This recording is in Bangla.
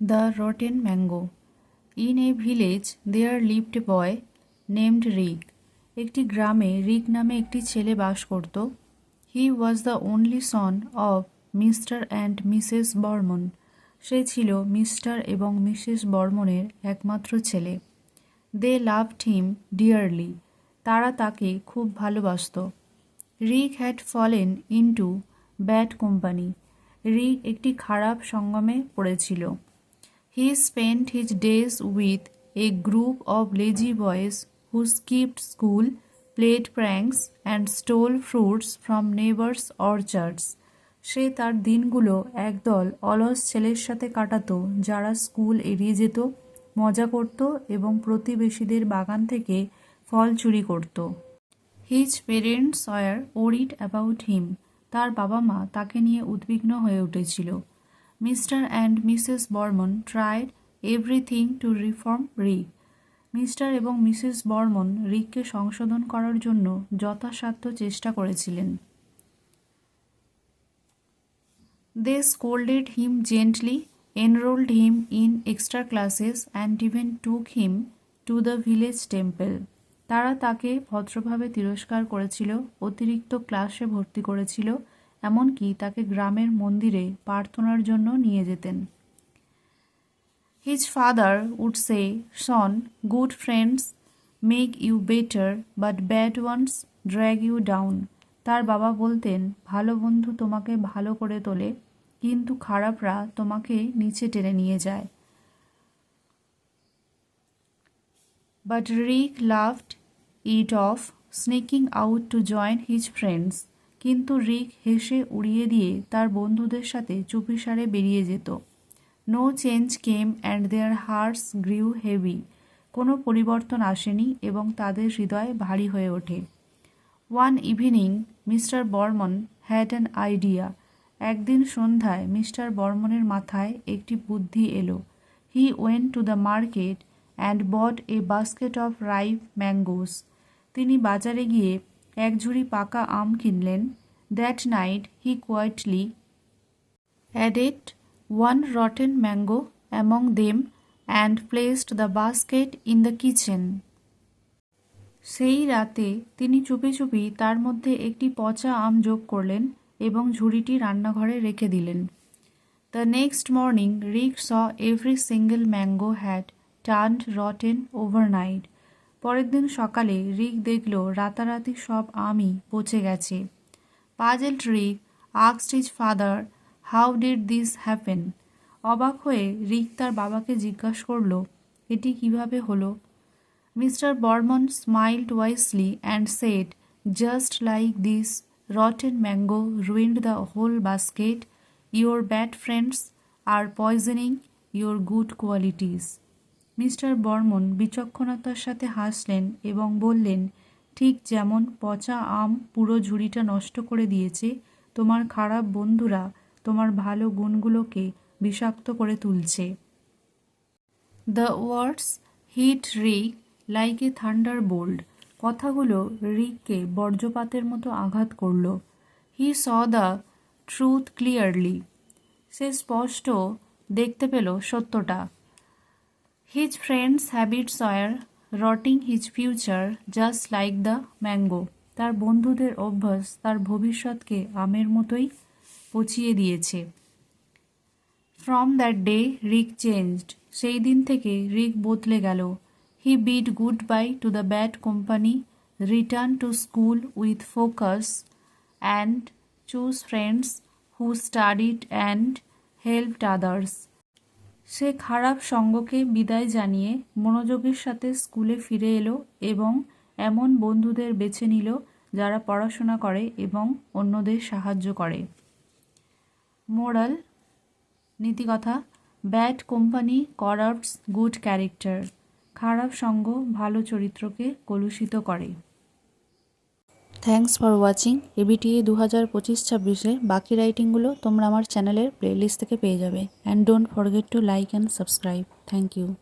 The Rotten Mango. In a village there lived a boy named Rick. একটি গ্রামে রিক নামে একটি ছেলে বাস করত। He was the only son of Mr. and Mrs. Barman. সে ছিল মিস্টার এবং মিসেস বর্মনের একমাত্র ছেলে। They loved him dearly. তারা তাকে খুব ভালোবাসত। Rick had fallen into bad company. রিক একটি খারাপ সঙ্গমে পড়েছিল। He spent his days with a group of lazy boys who skipped school, played pranks, and stole fruits from neighbors' orchards. সে তার দিনগুলো একদল অলস ছেলের সাথে কাটাতো যারা স্কুল এড়িয়ে যেত, মজা করত এবং প্রতিবেশীদের বাগান থেকে ফল চুরি করত। His parents were worried about him. তার বাবা মা তাকে নিয়ে উদ্বিগ্ন হয়ে উঠেছিল। Mister and missus Barman tried everything to reform Rick. Mister এবং মিসেস বর্মন রিককে সংশোধন করার জন্য যথাসাধ্য চেষ্টা করেছিলেন। They scolded him gently, enrolled him in extra classes and even took him to the village temple. তারা তাকে ভদ্রভাবে তিরস্কার করেছিল, অতিরিক্ত ক্লাসে ভর্তি করেছিল, এমনকি তাকে গ্রামের মন্দিরে প্রার্থনার জন্য নিয়ে যেতেন। His father would say, "Son, good friends make you better, but bad ones drag you down." তার বাবা বলতেন, ভালো বন্ধু তোমাকে ভালো করে তোলে, কিন্তু খারাপরা তোমাকে নিচে টেনে নিয়ে যায়। But Rick laughed it off, sneaking out to join his friends. কিন্তু রিক হেসে উড়িয়ে দিয়ে তার বন্ধুদের সাথে চুপিসারে বেরিয়ে যেত। No change came and their hearts grew heavy. কোনো পরিবর্তন আসেনি এবং তাদের হৃদয় ভারী হয়ে ওঠে। One evening, Mr. Barman had an idea. একদিন সন্ধ্যায় মিস্টার বর্মনের মাথায় একটি বুদ্ধি এলো। He went to the market and bought a basket of ripe mangoes. তিনি বাজারে গিয়ে এক ঝুড়ি পাকা আম কিনলেন। That night he quietly added one rotten mango among them and placed the basket in the kitchen. সেই রাতে তিনি চুপি চুপি তার মধ্যে একটি পচা আম যোগ করলেন এবং ঝুড়িটি রান্নাঘরে রেখে দিলেন। The next morning Rick saw every single mango had turned rotten overnight. পরের দিন সকালে রিক দেখল রাতারাতি সব আমই পচে গেছে। Puzzled Rick asked his father, "How did this happen?" অবাক হয়ে রিক তার বাবাকে জিজ্ঞাসা করল, এটি কিভাবে হলো? Mister Barman smiled wisely and said, "Just like this rotten mango ruined the whole basket, your bad friends are poisoning your good qualities." Mister Barman বিচক্ষণতার সাথে হাসলেন এবং বললেন, ঠিক যেমন পচা আম পুরো ঝুড়িটা নষ্ট করে দিয়েছে, তোমার খারাপ বন্ধুরা তোমার ভালো গুণগুলোকে বিষাক্ত করে তুলছে। The words hit Rick like a thunderbolt. কথাগুলো রিককে বজ্রপাতের মতো আঘাত করল। He saw the truth clearly. সে স্পষ্ট দেখতে পেল সত্যটা। His friends' habits were rotting his future just like the mango. তার বন্ধুদের অভ্যাস তার ভবিষ্যৎকে আমের মতোই পচিয়ে দিয়েছে। From that day, Rick changed. সেই দিন থেকে রিক বদলে গেল। He bid goodbye to the bad company, returned to school with focus, and chose friends who studied and helped others. সে খারাপ সঙ্গকে বিদায় জানিয়ে মনোযোগের সাথে স্কুলে ফিরে এলো এবং এমন বন্ধুদের বেছে নিল যারা পড়াশোনা করে এবং অন্যদের সাহায্য করে। মোরাল, নীতিকথা, bad company corrupts good character. খারাপ সঙ্গ ভালো চরিত্রকে কলুষিত করে। Thanks for watching. এবিটিএ 2025-26 বাকি রাইটিংগুলো তোমরা আমার চ্যানেলের প্লেলিস্ট থেকে পেয়ে যাবে। And don't forget to like and subscribe. Thank you.